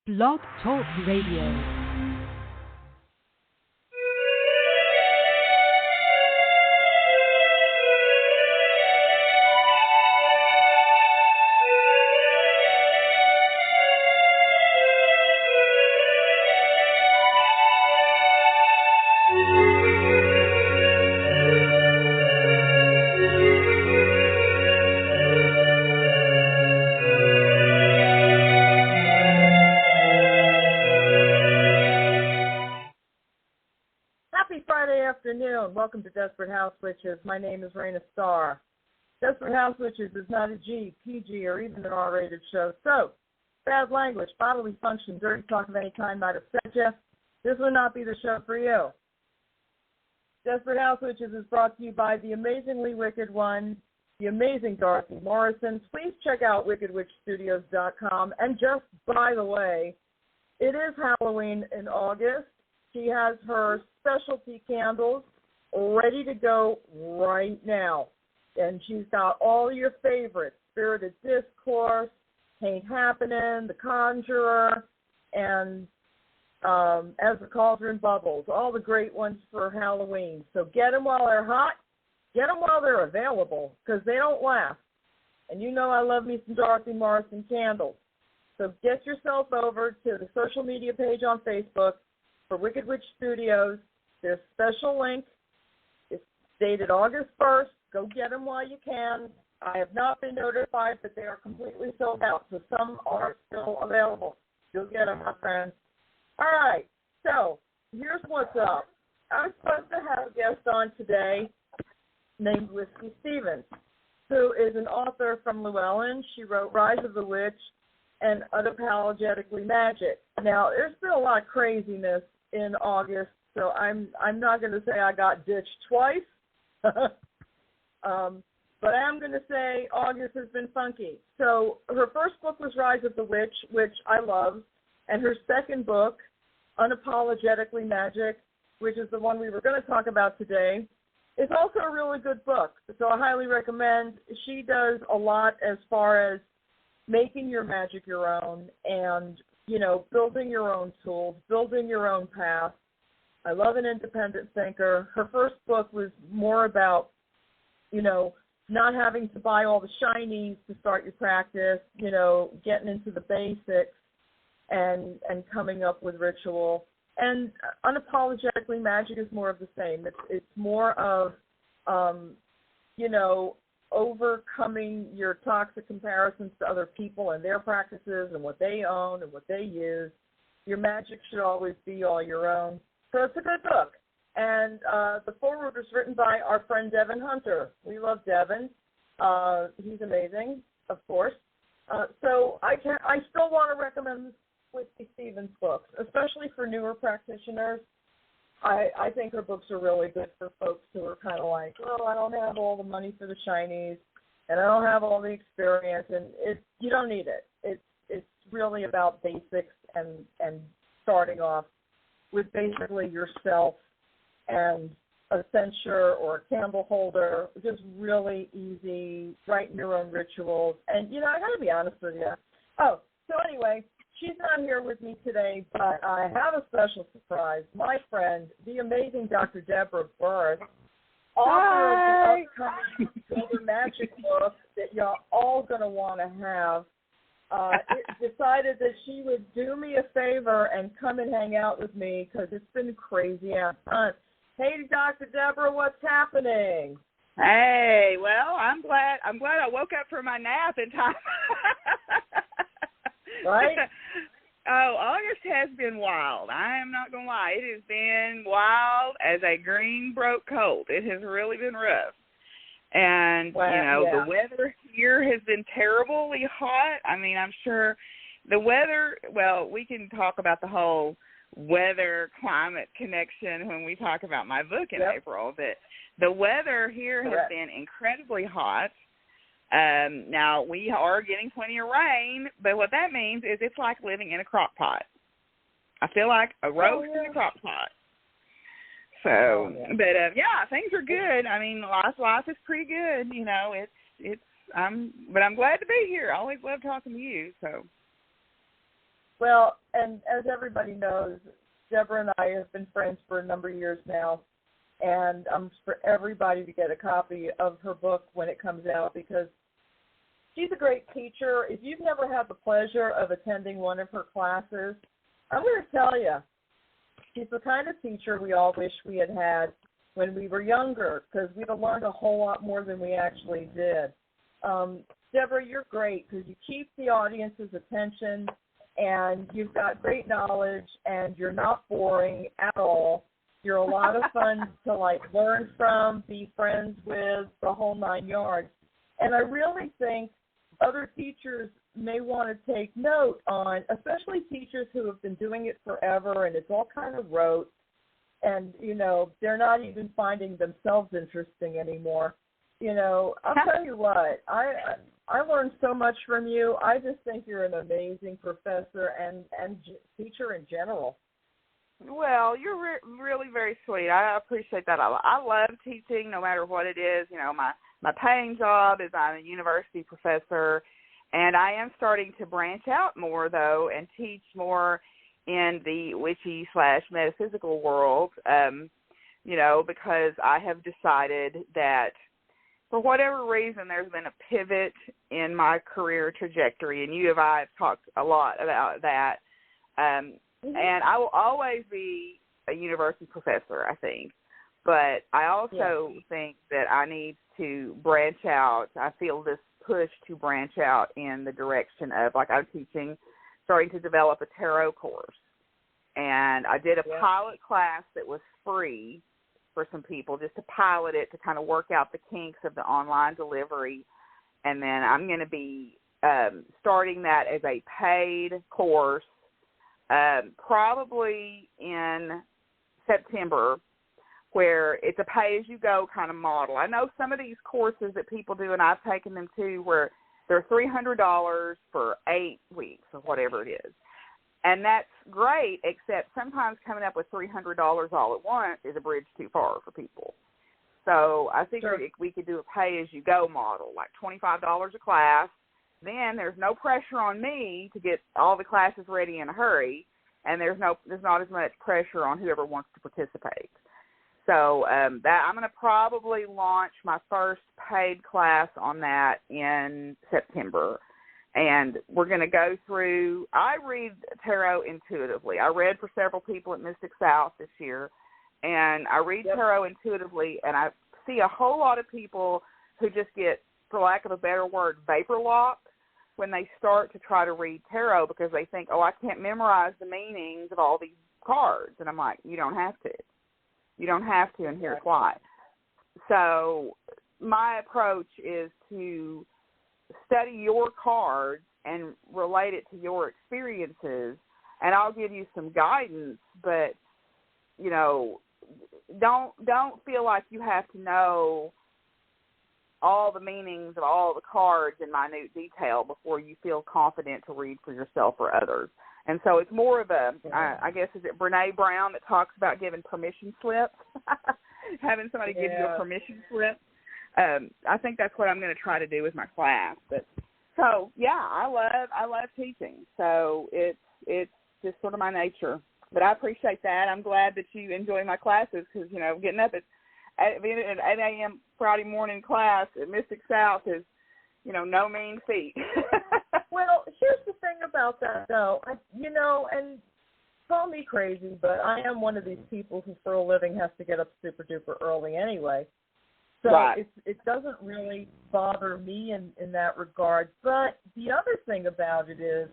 Blog Talk Radio. Welcome to Desperate House Witches. My name is Raina Starr. Desperate House Witches is not a G, PG, or even an R-rated show. So, bad language, bodily function, dirty talk of any kind might upset you. This will not be the show for you. Desperate House Witches is brought to you by the amazingly wicked one, the amazing Dorothy Morrison. Please check out wickedwitchstudios.com. And just by the way, it is Halloween in August. She has her specialty candles ready to go right now. And she's got all your favorites, Spirited Discourse, Taint Happening, The Conjurer, and As the Cauldron Bubbles, all the great ones for Halloween. So get them while they're hot, get them while they're available, because they don't last. And you know I love me some Dorothy Morrison candles. So get yourself over to the social media page on Facebook for Wicked Witch Studios. There's a special link. It's dated August 1st. Go get them while you can. I have not been notified that they are completely sold out, so some are still available. You'll get them, my friends. All right, so here's what's up. I'm supposed to have a guest on today named Whiskey Stevens, who is an author from Llewellyn. She wrote Rise of the Witch and Unapologetically Magick. Now, there's been a lot of craziness in August, so I'm not going to say I got ditched twice, but I am going to say August has been funky. So her first book was Rise of the Witch, which I love, and her second book, Unapologetically Magick, which is the one we were going to talk about today, is also a really good book, so I highly recommend. She does a lot as far as making your magic your own and, you know, building your own tools, building your own path. I love an independent thinker. Her first book was more about, you know, not having to buy all the shinies to start your practice, you know, getting into the basics and coming up with ritual. And Unapologetically Magick is more of the same. It's more of, you know, overcoming your toxic comparisons to other people and their practices and what they own and what they use. Your magic should always be all your own. So it's a good book. And the foreword was written by our friend Devin Hunter. We love Devin. He's amazing, of course. So I still want to recommend Whiskey Stevens' books, especially for newer practitioners. I think her books are really good for folks who are kind of like, oh, I don't have all the money for the shinies, and I don't have all the experience, and you don't need it. It's really about basics and starting off with basically yourself and a censer or a candle holder, just really easy, writing your own rituals. And, you know, I got to be honest with you. Oh, so anyway, she's not here with me today, but I have a special surprise. My friend, the amazing Dr. Deborah Burris, author of the upcoming Golden Magic book that y'all all going to want to have, decided that she would do me a favor and come and hang out with me because it's been crazy out front. Hey, Dr. Deborah, what's happening? Hey, well, I'm glad I woke up from my nap in time. Right? Oh, August has been wild. I am not going to lie. It has been wild as a green broke colt. It has really been rough. And, The weather here has been terribly hot. I mean, I'm sure the weather, well, we can talk about the whole weather-climate connection when we talk about my book in April, but the weather here has been incredibly hot. Now, we are getting plenty of rain, but what that means is it's like living in a crock pot. I feel like a roast in a crock pot. So, but things are good. I mean, life is pretty good. You know, but I'm glad to be here. I always love talking to you. So, Well, and as everybody knows, Deborah and I have been friends for a number of years now, and I'm for everybody to get a copy of her book when it comes out, because she's a great teacher. If you've never had the pleasure of attending one of her classes, I'm going to tell you, she's the kind of teacher we all wish we had had when we were younger, because we'd have learned a whole lot more than we actually did. Deborah, you're great because you keep the audience's attention, and you've got great knowledge, and you're not boring at all. You're a lot of fun to, like, learn from, be friends with, the whole 9 yards. And I really think other teachers may want to take note on, especially teachers who have been doing it forever, and it's all kind of rote, and, you know, they're not even finding themselves interesting anymore. You know, I'll tell you what, I learned so much from you. I just think you're an amazing professor and teacher in general. Well, you're really very sweet. I appreciate that. I love teaching no matter what it is. You know, my paying job is I'm a university professor, and I am starting to branch out more, though, and teach more in the witchy/metaphysical world, you know, because I have decided that for whatever reason there's been a pivot in my career trajectory, and you and I have talked a lot about that. And I will always be a university professor, I think. But I also think that I need to branch out. I feel this push to branch out in the direction of, like, I'm starting to develop a tarot course. And I did a pilot class that was free for some people, just to pilot it, to kind of work out the kinks of the online delivery. And then I'm going to be starting that as a paid course probably in September, where it's a pay-as-you-go kind of model. I know some of these courses that people do, and I've taken them too, where they're $300 for 8 weeks or whatever it is. And that's great, except sometimes coming up with $300 all at once is a bridge too far for people. So I think we could do a pay-as-you-go model, like $25 a class. Then there's no pressure on me to get all the classes ready in a hurry, and there's not as much pressure on whoever wants to participate. So that I'm going to probably launch my first paid class on that in September. And we're going to go through, I read tarot intuitively. I read for several people at Mystic South this year, and I read tarot intuitively, and I see a whole lot of people who just get, for lack of a better word, vapor locked when they start to try to read tarot, because they think, oh, I can't memorize the meanings of all these cards. And I'm like, you don't have to. You don't have to, and here's why. So my approach is to study your cards and relate it to your experiences, and I'll give you some guidance, but, you know, don't feel like you have to know all the meanings of all the cards in minute detail before you feel confident to read for yourself or others. And so it's more of a, I guess, is it Brene Brown that talks about giving permission slips, having somebody give you a permission slip? I think that's what I'm going to try to do with my class. But so I love teaching. So it's just sort of my nature. But I appreciate that. I'm glad that you enjoy my classes, because, you know, getting up at 8 a.m. Friday morning class at Mystic South is, you know, no mean feat. Well, here's the thing about that, though. And call me crazy, but I am one of these people who, for a living, has to get up super duper early anyway. So it doesn't really bother me in that regard. But the other thing about it is,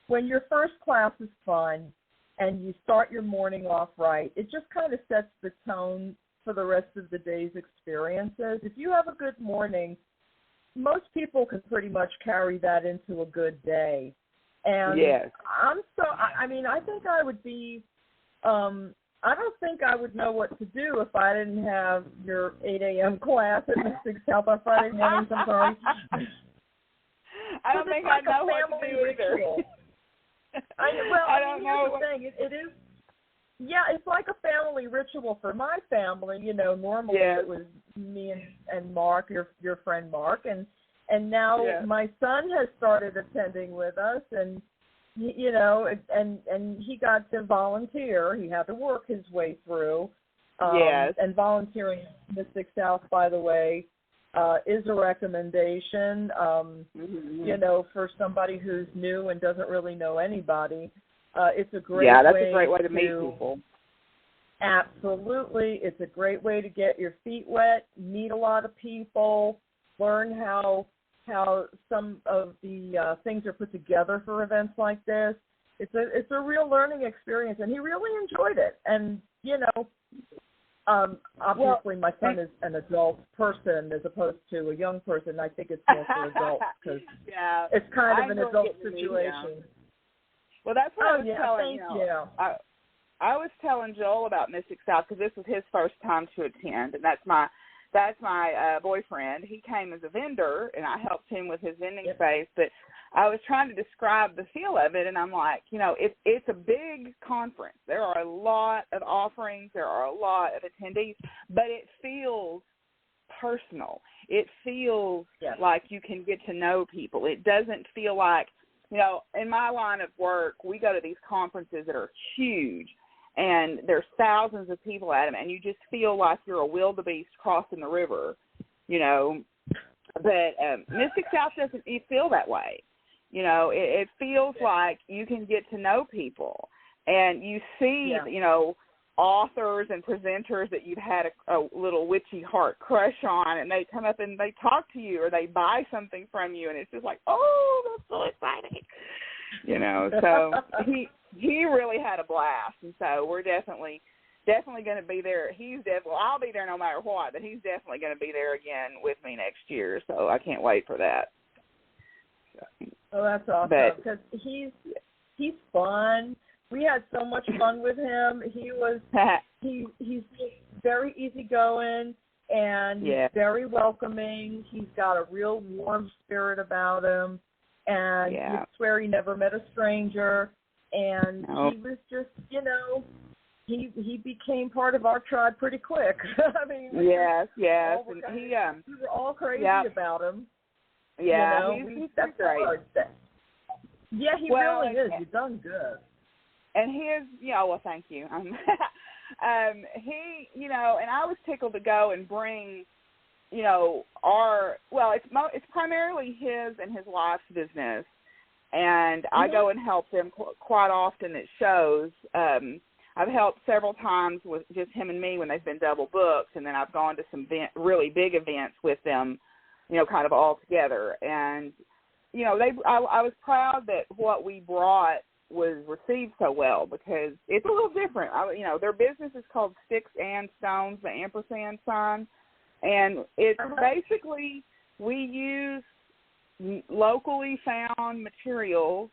when your first class is fun and you start your morning off right, it just kind of sets the tone for the rest of the day's experiences. If you have a good morning, most people can pretty much carry that into a good day. And I think I would be, I don't think I would know what to do if I didn't have your 8 a.m. class at Mystic South on Friday mornings. I'm sorry. I don't think I know what to do either. I don't know. The thing. It is. Yeah, it's like a family ritual for my family. You know, normally it was me and Mark, your friend Mark, and now my son has started attending with us, and you know, and he got to volunteer. He had to work his way through. Yes. And volunteering at Mystic South, by the way, is a recommendation, you know, for somebody who's new and doesn't really know anybody. It's a great way. Yeah, that's a great way to meet people. Absolutely. It's a great way to get your feet wet, meet a lot of people, learn how some of the things are put together for events like this. It's a real learning experience, and he really enjoyed it. And, you know, obviously my son is an adult person as opposed to a young person. I think it's more for adults because it's kind of an adult situation. Well, that's what I was telling thank you. I was telling Joel about Mystic South because this was his first time to attend, and that's my boyfriend. He came as a vendor, and I helped him with his vending space. But I was trying to describe the feel of it, and I'm like, you know, it's a big conference. There are a lot of offerings. There are a lot of attendees, but it feels personal. It feels like you can get to know people. It doesn't feel like, you know, in my line of work, we go to these conferences that are huge, and there's thousands of people at them, and you just feel like you're a wildebeest crossing the river, you know. But Mystic South doesn't feel that way. You know, it feels like you can get to know people, and you see, you know, authors and presenters that you've had a little witchy heart crush on, and they come up and they talk to you or they buy something from you, and it's just like, oh, that's so exciting. You know, so he really had a blast, and so we're definitely going to be there. I'll be there no matter what, but he's definitely going to be there again with me next year, so I can't wait for that. Oh, that's awesome, because he's fun. We had so much fun with him. He's very easygoing and he's very welcoming. He's got a real warm spirit about him, and you swear he never met a stranger. And he was just, you know, he became part of our tribe pretty quick. I mean, we were all crazy about him. Yeah, you know, he's great. Yeah, he really is. He's done good. And thank you. He, you know, and I was tickled to go and bring, you know, it's primarily his and his wife's business, and I go and help them quite often at shows. I've helped several times with just him and me when they've been double booked, and then I've gone to some really big events with them, you know, kind of all together. And, you know, I was proud that what we brought was received so well, because it's a little different. You know, their business is called Sticks and Stones, the ampersand sign, and it's basically we use locally found materials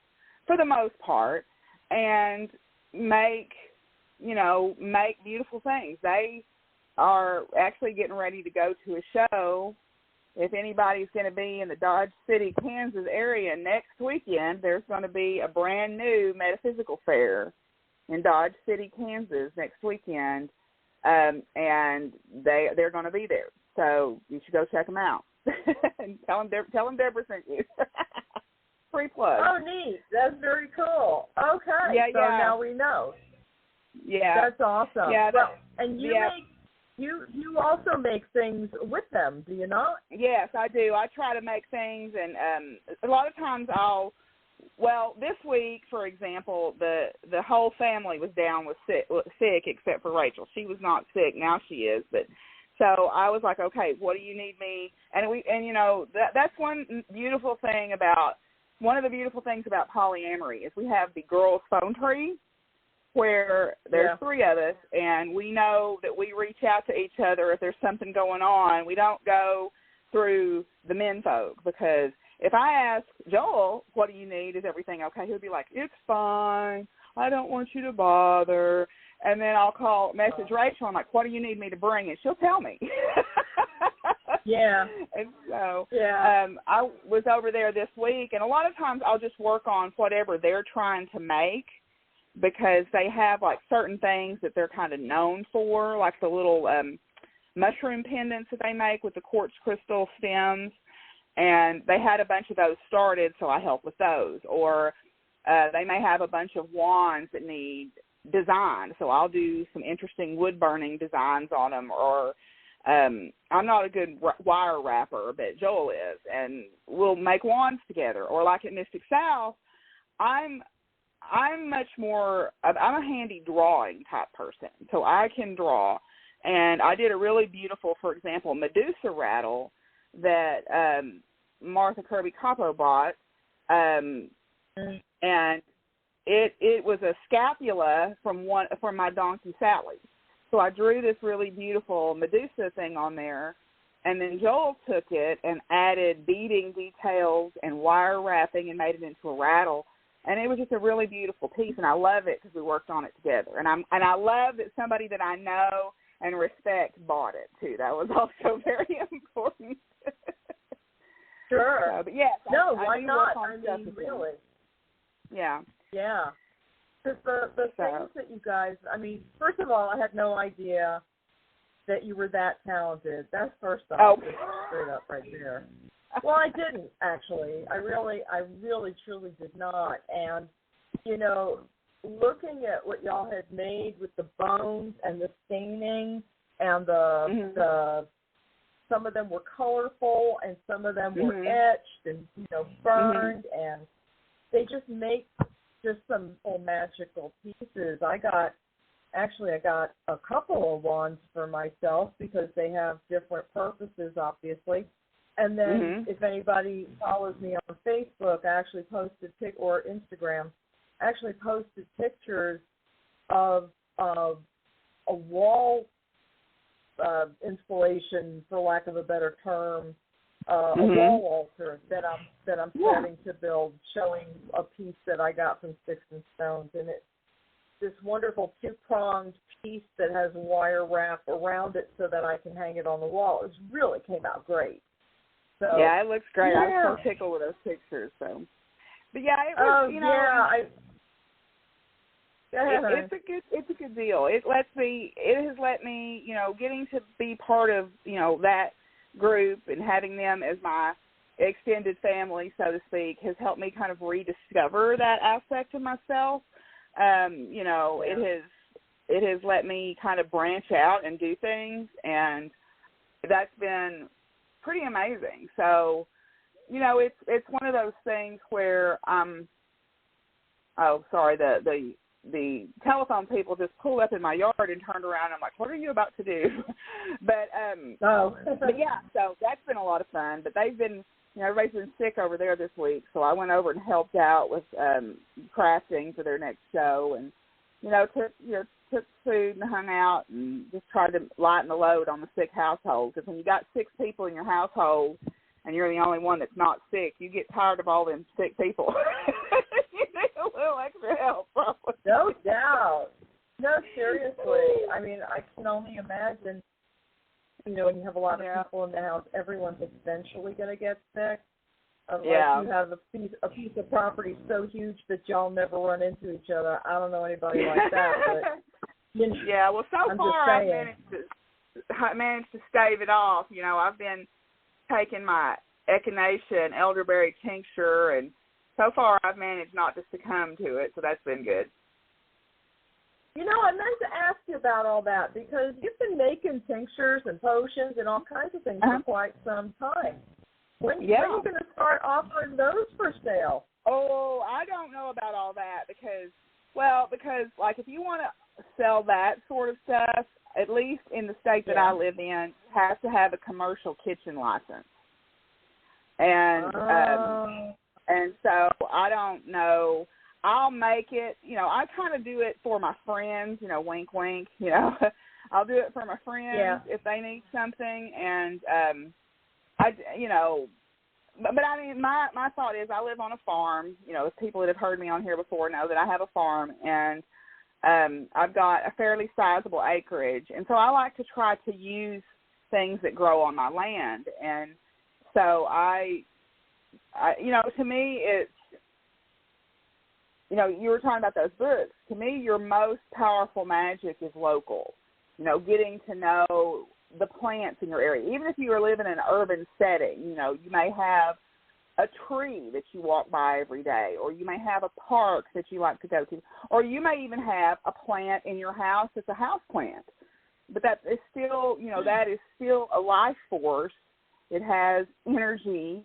for the most part and make beautiful things. They are actually getting ready to go to a show. If anybody's going to be in the Dodge City, Kansas area next weekend, there's going to be a brand new metaphysical fair in Dodge City, Kansas next weekend, and they're going to be there. So you should go check them out. And tell them Deborah sent you. Free plug. Oh, neat. That's very cool. Okay. Now we know. Yeah. That's awesome. Yeah. And you also make things with them, do you not? Yes, I do. I try to make things, and a lot of times this week, for example, the whole family was down with sick except for Rachel. She was not sick. Now she is, but so I was like, okay, what do you need me? And you know, that's one of the beautiful things about polyamory is we have the girls' phone tree, where there's three of us, and we know that we reach out to each other if there's something going on. We don't go through the men folk, because if I ask Joel, what do you need? Is everything okay? He'll be like, it's fine. I don't want you to bother. And then I'll message Rachel. I'm like, what do you need me to bring? And she'll tell me. Yeah. And so I was over there this week, and a lot of times I'll just work on whatever they're trying to make, because they have like certain things that they're kind of known for, like the little mushroom pendants that they make with the quartz crystal stems, and they had a bunch of those started, so I help with those. Or they may have a bunch of wands that need design, so I'll do some interesting wood burning designs on them, or I'm not a good wire wrapper, but Joel is, and we'll make wands together. Or like at Mystic South, I'm much more, I'm a handy drawing type person, so I can draw. And I did a really beautiful, for example, Medusa rattle that Martha Kirby Capo bought, and it was a scapula from my donkey Sally. So I drew this really beautiful Medusa thing on there, and then Joel took it and added beading details and wire wrapping and made it into a rattle. And it was just a really beautiful piece, and I love it because we worked on it together. And I love that somebody that I know and respect bought it too. That was also very important. Sure. But yes, no, why not? I mean, really. Yeah. Yeah. Because the things that you guys, I mean, first of all, I had no idea that you were that talented. That's first off, just straight up right there. Well, I didn't, actually. I really, truly did not. And, you know, looking at what y'all had made with the bones and the staining and the some of them were colorful and some of them were etched and, you know, burned, and they just make just some magical pieces. I got a couple of wands for myself because they have different purposes, obviously. And then if anybody follows me on Facebook, I actually posted or Instagram, I actually posted pictures of a wall installation, for lack of a better term, a wall altar that I'm starting to build, showing a piece that I got from Sticks and Stones, and it's this wonderful two-pronged piece that has wire wrap around it so that I can hang it on the wall. It really came out great. So, yeah, it looks great. Yeah. I was so tickled with those pictures. So, but yeah, it was. You know, it's a good deal. It has let me, you know, getting to be part of, you know, that group and having them as my extended family, so to speak, has helped me kind of rediscover that aspect of myself. You know, it has let me kind of branch out and do things, and that's been pretty amazing. So, you know, it's one of those things where the telephone people just pulled up in my yard and turned around. I'm like, what are you about to do? But yeah, so that's been a lot of fun. But they've been, you know, everybody's been sick over there this week, so I went over and helped out with crafting for their next show, and you know, took food and hung out and just tried to lighten the load on the sick household. Because when you got 6 people in your household and you're the only one that's not sick, you get tired of all them sick people. You need a little extra help, probably. No doubt. No, seriously. I mean, I can only imagine, you know, when you have a lot of people in the house, everyone's eventually going to get sick. Unless you have a piece of property so huge that y'all never run into each other. I don't know anybody like that. But, you know, yeah, well, so far I've managed to stave it off. You know, I've been taking my echinacea and elderberry tincture, and so far I've managed not to succumb to it, so that's been good. You know, I meant to ask you about all that because you've been making tinctures and potions and all kinds of things for quite some time. When are you going to start offering those for sale? Oh, I don't know about all that because, like, if you want to sell that sort of stuff, at least in the state that I live in, you have to have a commercial kitchen license. And so I don't know. I'll make it, you know, I kind of do it for my friends, you know, wink, wink, you know. I'll do it for my friends if they need something, and but I mean, my thought is I live on a farm. You know, people that have heard me on here before know that I have a farm, and I've got a fairly sizable acreage, and so I like to try to use things that grow on my land. And so I you know, to me it's, you know, you were talking about those books. To me, your most powerful magic is local. You know, getting to know the plants in your area. Even if you are living in an urban setting, you know, you may have a tree that you walk by every day, or you may have a park that you like to go to, or you may even have a plant in your house that's a house plant. But that is still, that is still a life force. It has energy.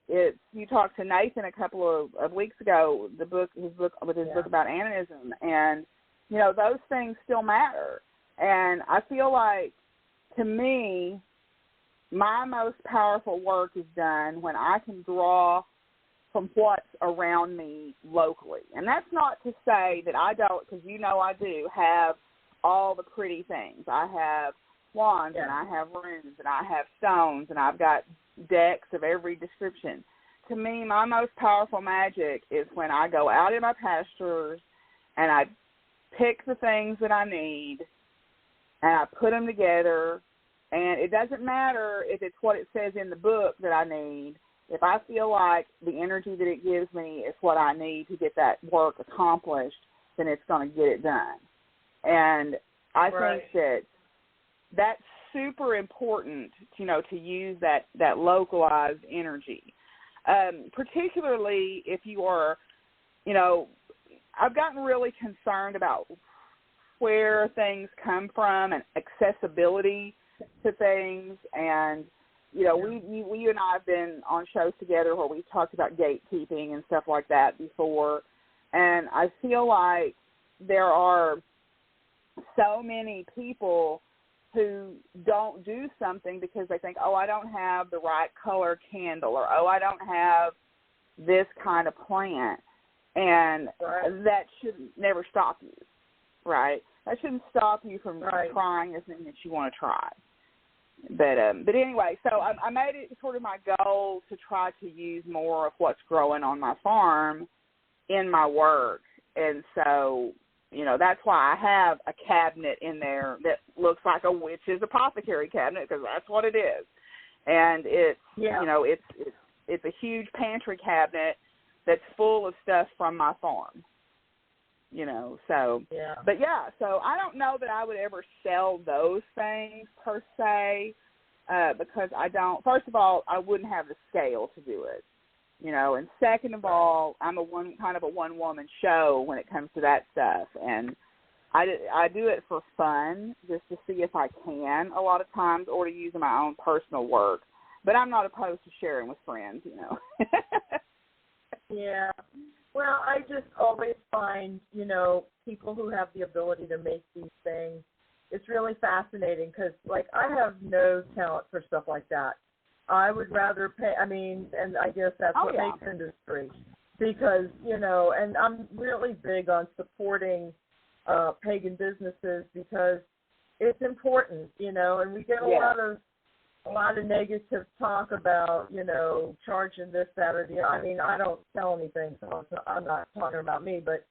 It's you talked to Nathan a couple of weeks ago, his book about animism, and those things still matter. And I feel like, to me, my most powerful work is done when I can draw from what's around me locally. And that's not to say that I don't, because I do have all the pretty things. I have wands, and I have runes, and I have stones, and I've got decks of every description. To me, my most powerful magic is when I go out in my pastures and I pick the things that I need and I put them together, and it doesn't matter if it's what it says in the book that I need. If I feel like the energy that it gives me is what I need to get that work accomplished, then it's going to get it done. And I think that's super important, to use that localized energy, particularly if you are, I've gotten really concerned about where things come from and accessibility to things. And, we and I have been on shows together where we've talked about gatekeeping and stuff like that before. And I feel like there are so many people who don't do something because they think, I don't have the right color candle, or, I don't have this kind of plant. And that should never stop you, right? That shouldn't stop you from trying the thing that you want to try. But anyway, so I made it sort of my goal to try to use more of what's growing on my farm in my work. And so, that's why I have a cabinet in there that looks like a witch's apothecary cabinet, because that's what it is. And it's, it's a huge pantry cabinet that's full of stuff from my farm, so. Yeah. But, so I don't know that I would ever sell those things per se, because I don't. First of all, I wouldn't have the scale to do it. And second of all, I'm a one-woman show when it comes to that stuff. And I do it for fun, just to see if I can a lot of times, or to use in my own personal work. But I'm not opposed to sharing with friends, Yeah. Well, I just always find, people who have the ability to make these things, it's really fascinating because, I have no talent for stuff like that. I would rather pay, and I guess that's what makes industry. Because, and I'm really big on supporting pagan businesses because it's important, and we get a lot of negative talk about, charging this, that, or the other. I don't sell anything, so I'm not talking about me, but,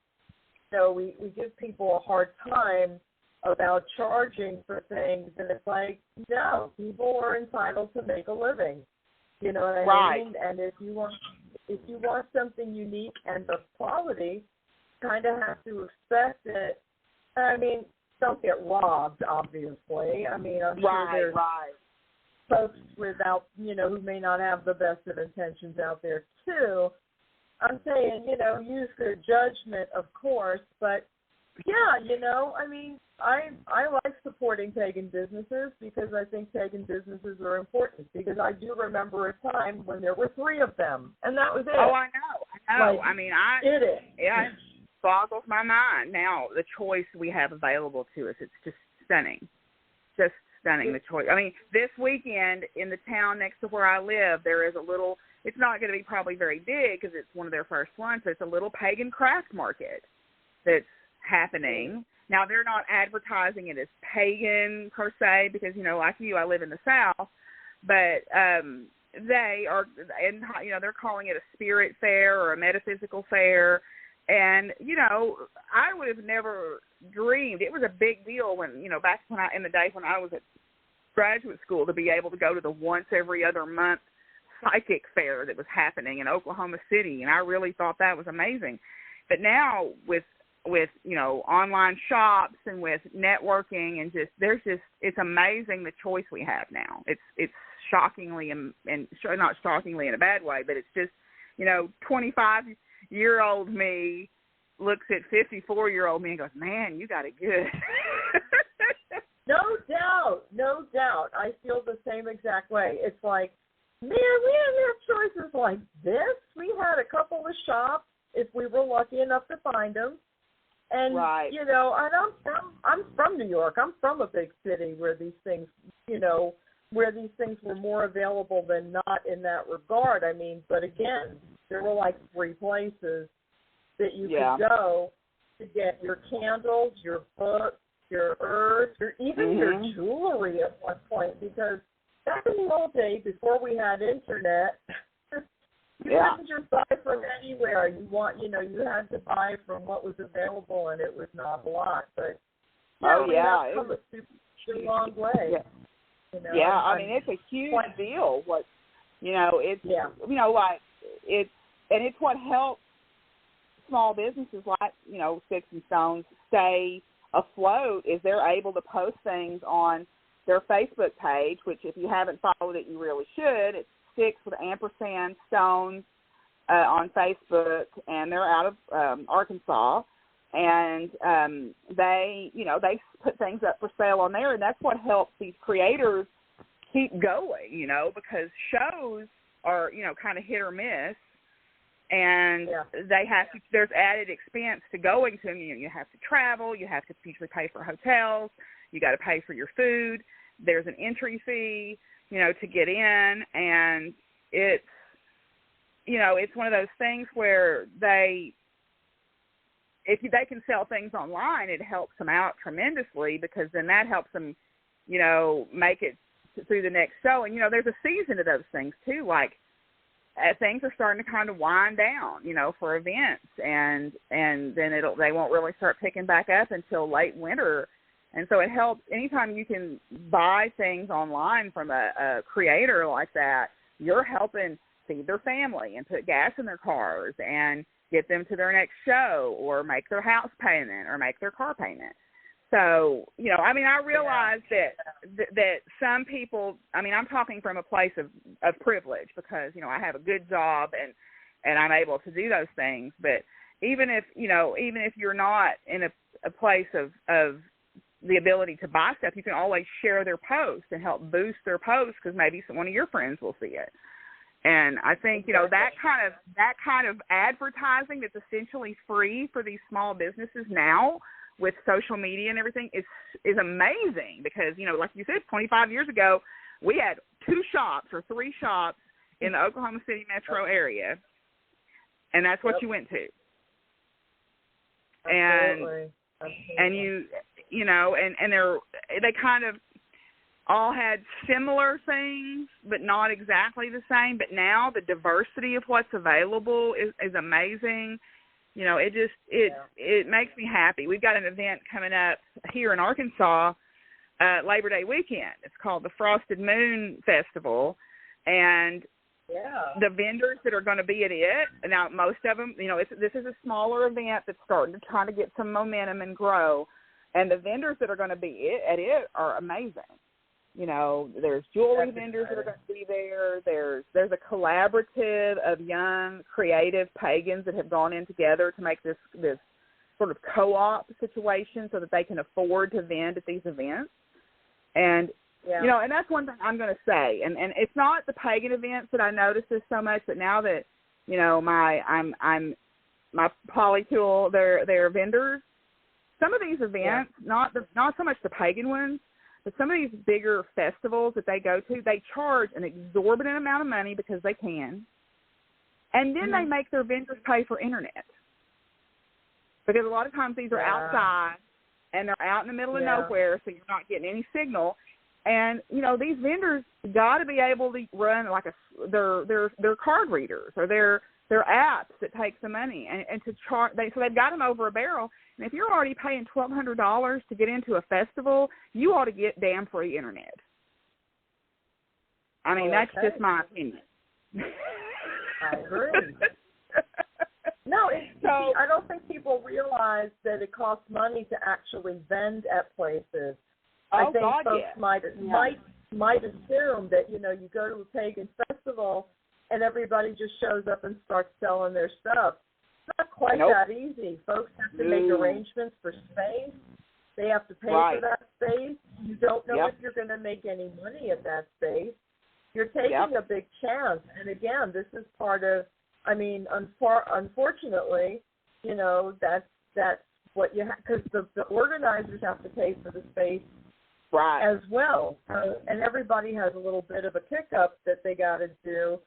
we give people a hard time about charging for things, and it's like, no, people are entitled to make a living. You know what I mean? And if you want something unique and of quality, you kind of have to expect it. Don't get robbed, obviously. I'm sure there's folks without, who may not have the best of intentions out there too. I'm saying, use good judgment, of course, but I like supporting pagan businesses because I think pagan businesses are important, because I do remember a time when there were 3 of them, and that was it. Oh, I know. It boggles my mind now, the choice we have available to us. It's just stunning. Just stunning, the choice. This weekend in the town next to where I live, there is a little, it's not going to be probably very big because it's one of their first ones, but it's a little pagan craft market that's happening. Now, they're not advertising it as pagan per se because, like you, I live in the South, but they are, and they're calling it a spirit fair or a metaphysical fair. And, I would have never dreamed. It was a big deal when, back in the day when I was at graduate school, to be able to go to the once every other month psychic fair that was happening in Oklahoma City. And I really thought that was amazing. But now with online shops and with networking and it's amazing the choice we have now. It's shockingly, and not shockingly in a bad way, but it's just, 25-year-old me looks at 54-year-old me and goes, man, you got it good. No doubt. I feel the same exact way. It's like, man, we didn't have choices like this. We had a couple of shops if we were lucky enough to find them. And, right. and I'm from New York. I'm from a big city where these things, where these things were more available than not in that regard. I mean, but again, there were like 3 places that you could go to get your candles, your books, your herbs, even your jewelry at one point, because back in the old days, before we had internet, you couldn't just buy from anywhere. You had to buy from what was available, and it was not a lot. But that's come a super long way. Yeah, I mean, it's a huge deal. It's what helps small businesses like, Sticks and Stones stay afloat is they're able to post things on their Facebook page, which if you haven't followed it, you really should. It's Sticks with ampersand Stones on Facebook, and they're out of Arkansas. And they put things up for sale on there, and that's what helps these creators keep going, because shows are, kind of hit or miss. And there's added expense to going to them. You have to travel. You have to usually pay for hotels. You got to pay for your food. There's an entry fee, to get in. And it's one of those things where if they can sell things online, it helps them out tremendously, because then that helps them, make it through the next show. And, there's a season to those things too, like, things are starting to kind of wind down, for events, and then they won't really start picking back up until late winter. And so it helps anytime you can buy things online from a creator like that. You're helping feed their family and put gas in their cars and get them to their next show, or make their house payment, or make their car payment. So, I realize that some people, I'm talking from a place of privilege, because, I have a good job and I'm able to do those things. But even if you're not in a place of the ability to buy stuff, you can always share their posts and help boost their posts, because maybe one of your friends will see it. And I think, that kind of advertising that's essentially free for these small businesses now, with social media and everything, is amazing, because, like you said, 25 years ago, we had 2 shops or 3 shops in the Oklahoma City metro area, and that's what you went to. Absolutely. And they kind of all had similar things, but not exactly the same. But now the diversity of what's available is amazing. It makes me happy. We've got an event coming up here in Arkansas, Labor Day weekend. It's called the Frosted Moon Festival, and the vendors that are going to be at it, now most of them, this is a smaller event that's starting to try to get some momentum and grow, and the vendors that are going to be at it are amazing. There's jewelry vendors that are going to be there. There's a collaborative of young, creative pagans that have gone in together to make this sort of co-op situation so that they can afford to vend at these events. And, and that's one thing I'm going to say. And it's not the pagan events that I notice this so much, but now that, my polytool, they're vendors, some of these events, not so much the pagan ones, but some of these bigger festivals that they go to, they charge an exorbitant amount of money because they can. And then they make their vendors pay for internet. Because a lot of times these are outside, and they're out in the middle of nowhere, so you're not getting any signal. And, these vendors got to be able to run like their card readers or their apps that take the money and to charge. So they've got them over a barrel. And if you're already paying $1,200 to get into a festival, you ought to get damn free internet. That's just my opinion. I agree. No, I don't think people realize that it costs money to actually vend at places. I think folks might might assume that, you go to a pagan festival and everybody just shows up and starts selling their stuff. It's not quite that easy. Folks have to make arrangements for space. They have to pay for that space. You don't know if you're going to make any money at that space. You're taking a big chance. And again, this is part of, unfortunately, that's what you have, because the organizers have to pay for the space as well. And everybody has a little bit of a kick-up that they got to do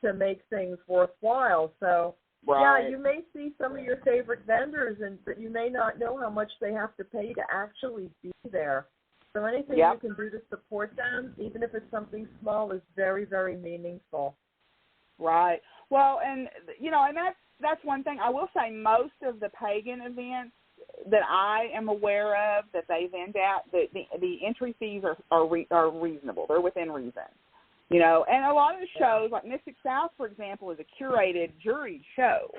to make things worthwhile. So, yeah, you may see some of your favorite vendors, but you may not know how much they have to pay to actually be there. So anything you can do to support them, even if it's something small, is very, very meaningful. Right. Well, and, and that's one thing. I will say most of the pagan events that I am aware of that they vend out, the entry fees are reasonable. They're within reason. And a lot of the shows, like Mystic South, for example, is a curated, juried show.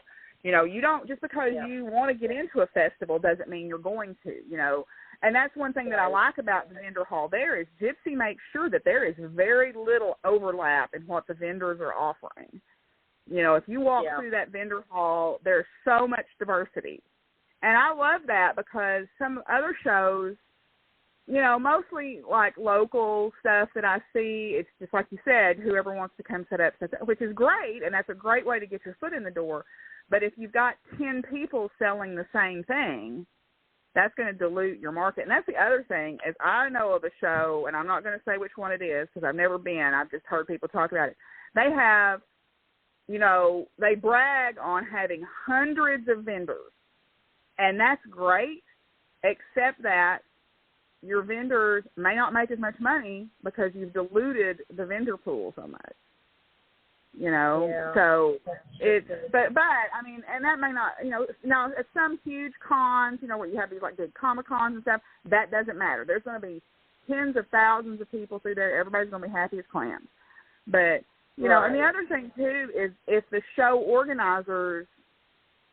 You don't, just because you want to get into a festival doesn't mean you're going to, And that's one thing that I like about the vendor hall there is Gypsy makes sure that there is very little overlap in what the vendors are offering. If you walk through that vendor hall, there's so much diversity. And I love that because some other shows, mostly like local stuff that I see, it's just like you said, whoever wants to come set up, which is great, and that's a great way to get your foot in the door. But if you've got 10 people selling the same thing, that's going to dilute your market. And that's the other thing is I know of a show, and I'm not going to say which one it is because I've never been. I've just heard people talk about it. They have, they brag on having hundreds of vendors. And that's great, except that your vendors may not make as much money because you've diluted the vendor pool so much. So it's, but and that may not, now at some huge cons, where you have these like big Comic-Cons and stuff, that doesn't matter. There's going to be tens of thousands of people through there. Everybody's going to be happy as clams. But, and the other thing too is if the show organizers,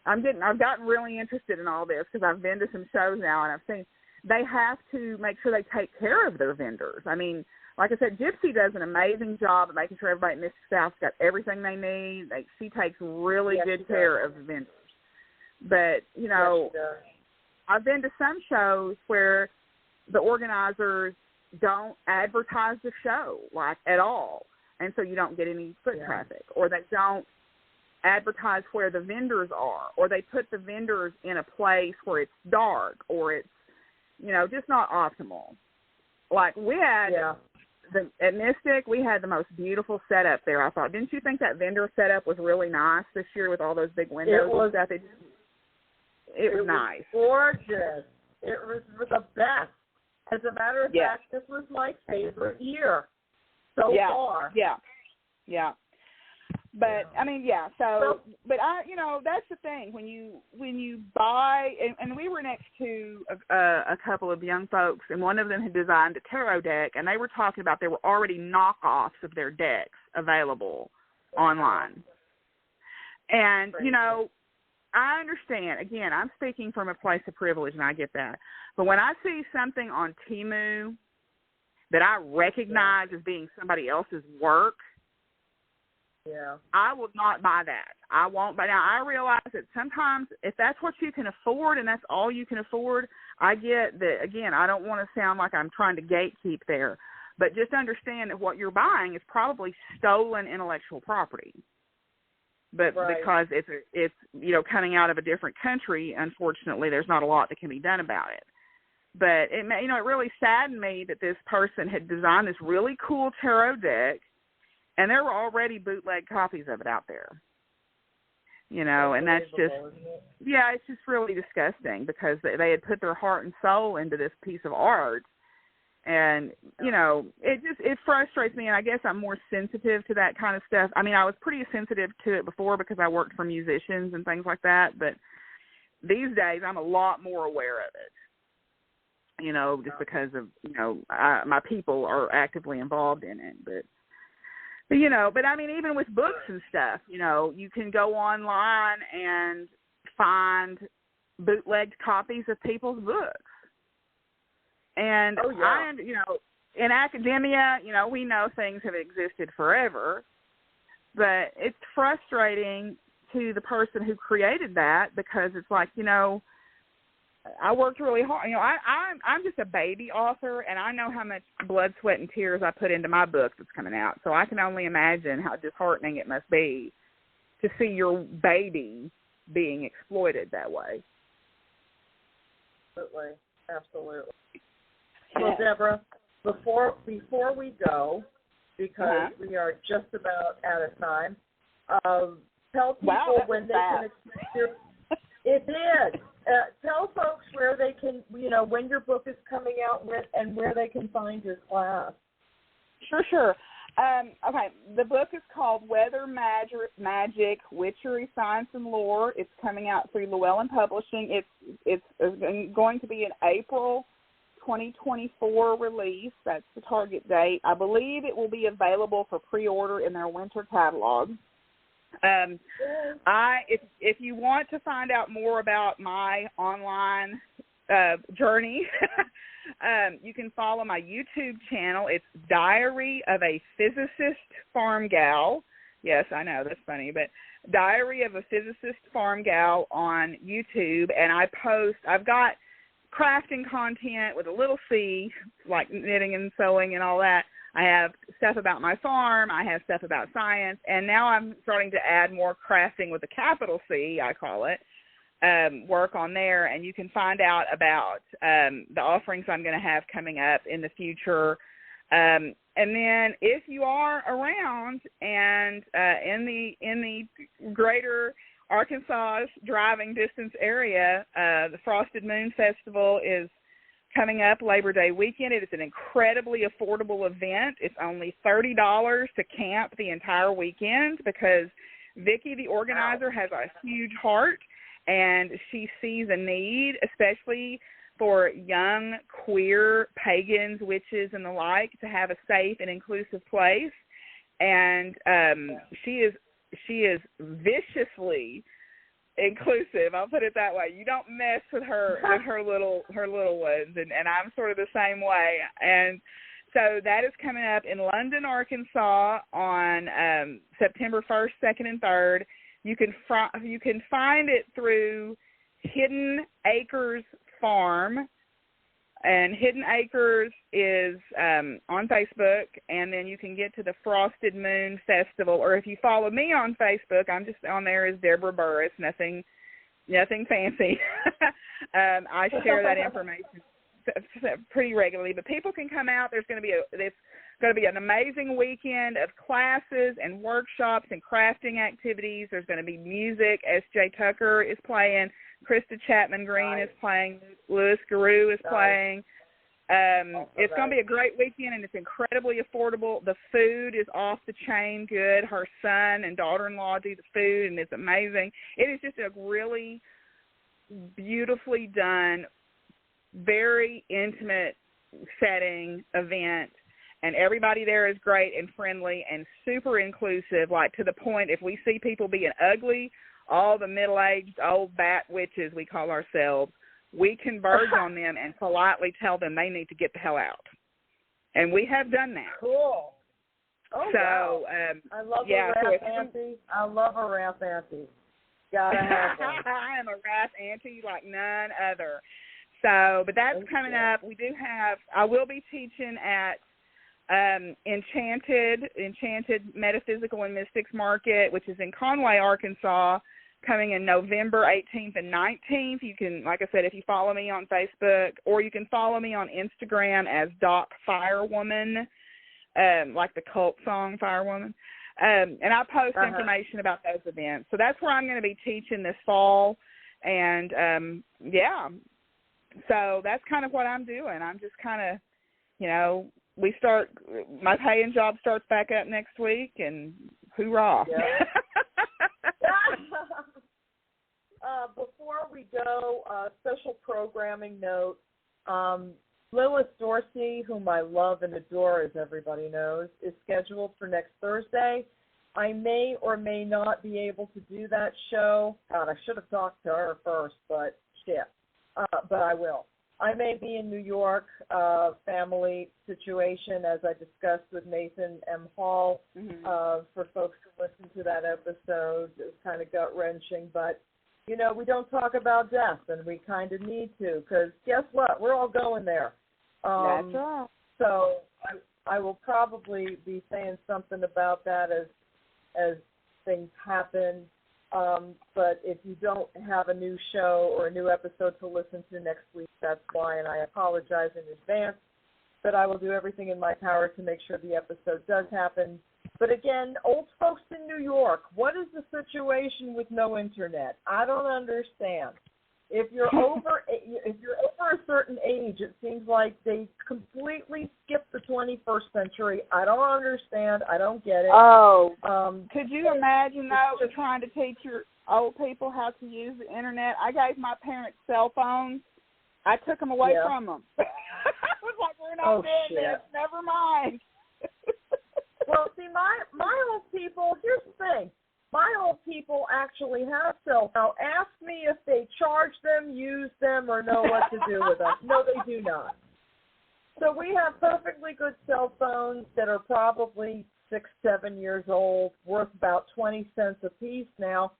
I've gotten really interested in all this because I've been to some shows now and I've seen they have to make sure they take care of their vendors. Like I said, Gypsy does an amazing job of making sure everybody in Mystic South's got everything they need. She takes really good care of the vendors. But, I've been to some shows where the organizers don't advertise the show, like, at all. And so you don't get any foot traffic. Or they don't advertise where the vendors are. Or they put the vendors in a place where it's dark or it's, just not optimal. Like, we had... at Mystic, we had the most beautiful setup there, I thought. Didn't you think that vendor setup was really nice this year with all those big windows and stuff? It was nice. Gorgeous. It was the best. As a matter of fact, this was my favorite year so far. Yeah. But so but that's the thing when you buy and we were next to a couple of young folks and one of them had designed a tarot deck and they were talking about there were already knockoffs of their decks available online. And I understand, again, I'm speaking from a place of privilege and I get that. But when I see something on Temu that I recognize as being somebody else's work, I will not buy that. I won't buy. Now, I realize that sometimes if that's what you can afford and that's all you can afford, I get that, again, I don't want to sound like I'm trying to gatekeep there, but just understand that what you're buying is probably stolen intellectual property. But because it's coming out of a different country, unfortunately, there's not a lot that can be done about it. But, it really saddened me that this person had designed this really cool tarot deck, and there were already bootleg copies of it out there, and that's just, it's just really disgusting because they had put their heart and soul into this piece of art. And, it frustrates me, and I guess I'm more sensitive to that kind of stuff. I was pretty sensitive to it before because I worked for musicians and things like that, but these days I'm a lot more aware of it, just because of, my people are actively involved in it, but even with books and stuff, you can go online and find bootlegged copies of people's books. And in academia, you know, we know things have existed forever, but it's frustrating to the person who created that because it's like, you know, I worked really hard. You know, I'm just a baby author, and I know how much blood, sweat, and tears I put into my book that's coming out. So I can only imagine how disheartening it must be to see your baby being exploited that way. Absolutely. Well, Deborah, before we go, because we are just about out of time, tell people when they can expect your. It did. Tell folks where they can, you know, when your book is coming out and where they can find your class. Sure. Okay, the book is called Weather Magic, Witchery, Science, and Lore. It's coming out through Llewellyn Publishing. It's going to be an April 2024 release. That's the target date. I believe it will be available for pre-order in their winter catalog. If you want to find out more about my online journey, you can follow my YouTube channel. It's Diary of a Physicist Farm Gal. Yes, I know, that's funny, but Diary of a Physicist Farm Gal on YouTube, and I've got crafting content with a little C, like knitting and sewing and all that. I have stuff about my farm. I have stuff about science. And now I'm starting to add more crafting with a capital C, I call it, work on there. And you can find out about the offerings I'm going to have coming up in the future. And then if you are around and in the greater Arkansas driving distance area, the Frosted Moon Festival is coming up Labor Day weekend. It is an incredibly affordable event. It's only $30 to camp the entire weekend because Vicki, the organizer, has a huge heart, and she sees a need, especially for young, queer, pagans, witches, and the like, to have a safe and inclusive place. And she is viciously inclusive. I'll put it that way. You don't mess with her little ones, and I'm sort of the same way. And so that is coming up in London, Arkansas on September 1st, 2nd, and 3rd. You can find it through Hidden Acres Farm, and Hidden Acres is on Facebook, and then you can get to the Frosted Moon Festival. Or if you follow me on Facebook, I'm just on there as Deborah Burris. Nothing fancy. I share that information pretty regularly, but people can come out. It's going to be an amazing weekend of classes and workshops and crafting activities. There's going to be music. S.J. Tucker is playing. Krista Chapman Green is playing. Louis Garou is playing. It's going to be a great weekend, and it's incredibly affordable. The food is off the chain good. Her son and daughter-in-law do the food, and it's amazing. It is just a really beautifully done, very intimate setting event, and everybody there is great and friendly and super inclusive, like to the point if we see people being ugly, all the middle-aged old bat witches we call ourselves, we converge on them and politely tell them they need to get the hell out. And we have done that. Cool. Oh, so, wow. I love a wrath auntie. I love a wrath auntie. Gotta have one. I am a wrath auntie like none other. So, but that's coming up. I will be teaching at Enchanted Metaphysical and Mystics Market, which is in Conway, Arkansas, coming in November 18th and 19th. You can, like I said, if you follow me on Facebook, or you can follow me on Instagram as Doc Firewoman, like the cult song Firewoman. And I post information about those events. So that's where I'm going to be teaching this fall. And, so that's kind of what I'm doing. I'm just kind of, my paying job starts back up next week, and hoorah. Yeah. Before we go, special programming note, Lois Dorsey, whom I love and adore, as everybody knows, is scheduled for next Thursday. I may or may not be able to do that show. God, I should have talked to her first, but shit. But I will. I may be in New York, family situation, as I discussed with Nathan M. Hall. For folks who listen to that episode, it was kind of gut-wrenching. But, you know, we don't talk about death, and we kind of need to, because guess what? We're all going there. That's right. So I will probably be saying something about that as things happen. But if you don't have a new show or a new episode to listen to next week, that's why, and I apologize in advance. But I will do everything in my power to make sure the episode does happen. But again, old folks in New York, what is the situation with no internet? I don't understand. If you're over a certain age, it seems like they completely skipped the 21st century. I don't understand. I don't get it. Oh, could you imagine, though, trying to teach your old people how to use the internet? I gave my parents cell phones. I took them away from them. I was like, we're not doing this. Never mind. Well, see, my old people, here's the thing. My old people actually have cell phones. Now, ask me if they charge them, use them, or know what to do with them. No, they do not. So we have perfectly good cell phones that are probably 6, 7 years old, worth about 20 cents a piece now,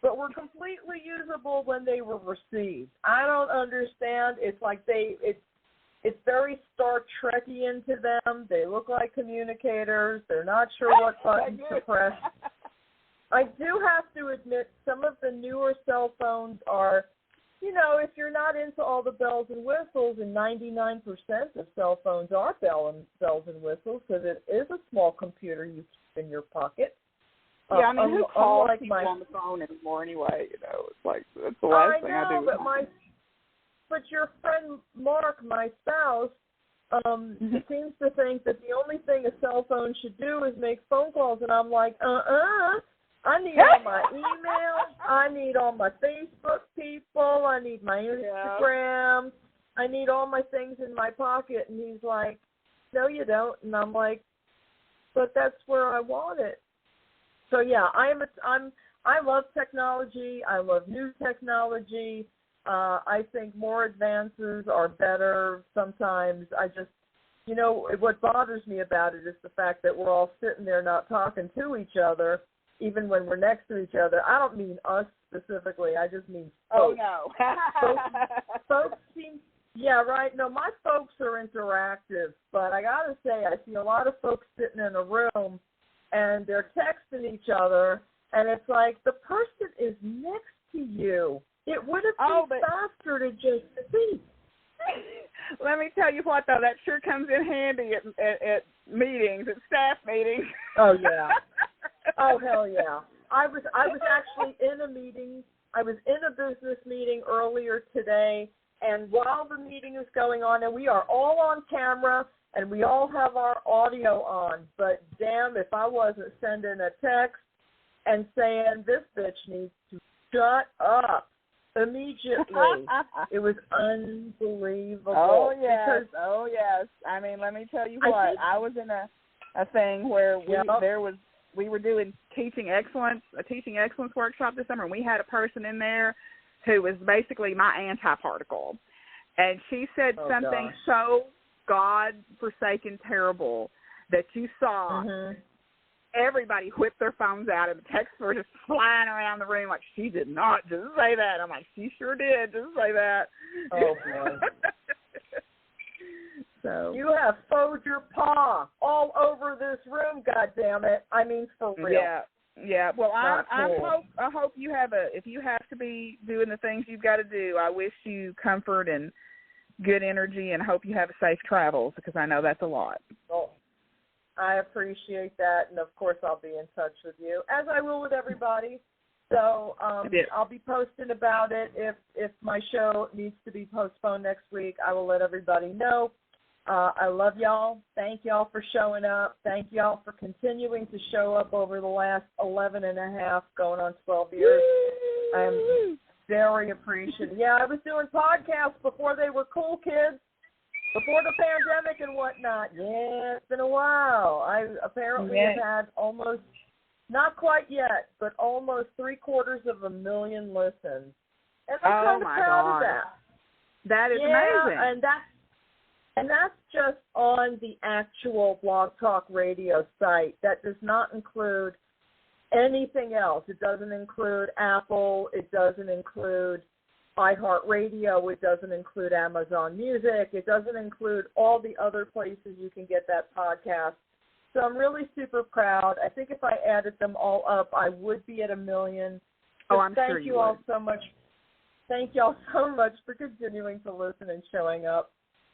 but were completely usable when they were received. I don't understand. It's like it's very Star Trekian to them. They look like communicators. They're not sure what buttons to press. I do have to admit some of the newer cell phones are, you know, if you're not into all the bells and whistles, and 99% of cell phones are bells and whistles because it is a small computer you keep in your pocket. Yeah, I mean, who calls people on the phone anymore anyway? You know, it's like, that's the last thing I do. But your friend Mark, my spouse, seems to think that the only thing a cell phone should do is make phone calls, and I'm like, I need all my emails. I need all my Facebook people. I need my Instagram. I need all my things in my pocket. And he's like, no, you don't. And I'm like, but that's where I want it. So yeah, I love technology. I love new technology. I think more advances are better. Sometimes I just, you know, what bothers me about it is the fact that we're all sitting there not talking to each other, even when we're next to each other. I don't mean us specifically. I just mean folks. Oh, no. folks seem, yeah, right. No, my folks are interactive, but I got to say, I see a lot of folks sitting in a room, and they're texting each other, and it's like the person is next to you. It would have been faster to just speak. Let me tell you what, though, that sure comes in handy at meetings, at staff meetings. Oh, yeah. Oh, hell yeah. I was actually in a meeting. I was in a business meeting earlier today, and while the meeting is going on, and we are all on camera, and we all have our audio on, but damn if I wasn't sending a text and saying, this bitch needs to shut up immediately. It was unbelievable. Oh, yes. I mean, let me tell you what. I was in a thing where we were doing a teaching excellence workshop this summer, and we had a person in there who was basically my anti-particle. And she said something so God-forsaken terrible that you saw everybody whip their phones out, and the texts were just flying around the room like, she did not just say that. I'm like, she sure did just say that. Oh, boy. So you have foed your paw all over this room, goddammit. I mean, for real. Yeah. Well, I hope you have if you have to be doing the things you've got to do, I wish you comfort and good energy, and hope you have safe travels, because I know that's a lot. Well, I appreciate that, and of course I'll be in touch with you, as I will with everybody. So I'll be posting about it. If my show needs to be postponed next week, I will let everybody know. I love y'all. Thank y'all for showing up. Thank y'all for continuing to show up over the last 11 and a half, going on 12 years. I am very appreciative. Yeah, I was doing podcasts before they were cool, kids. Before the pandemic and whatnot. Yeah, it's been a while. I apparently have had almost, not quite yet, but almost 750,000 listens. And I'm kind of proud of that. That is amazing. And that's just on the actual Blog Talk Radio site. That does not include anything else. It doesn't include Apple. It doesn't include iHeartRadio. It doesn't include Amazon Music. It doesn't include all the other places you can get that podcast. So I'm really super proud. I think if I added them all up, I would be at 1 million. I'm sure Thank you all so much. Thank you all so much for continuing to listen and showing up.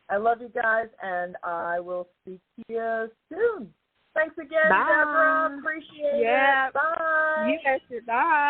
I love you guys, and I will speak to you soon. Thanks again, Bye. Deborah. Appreciate it. Bye. Yes, bye.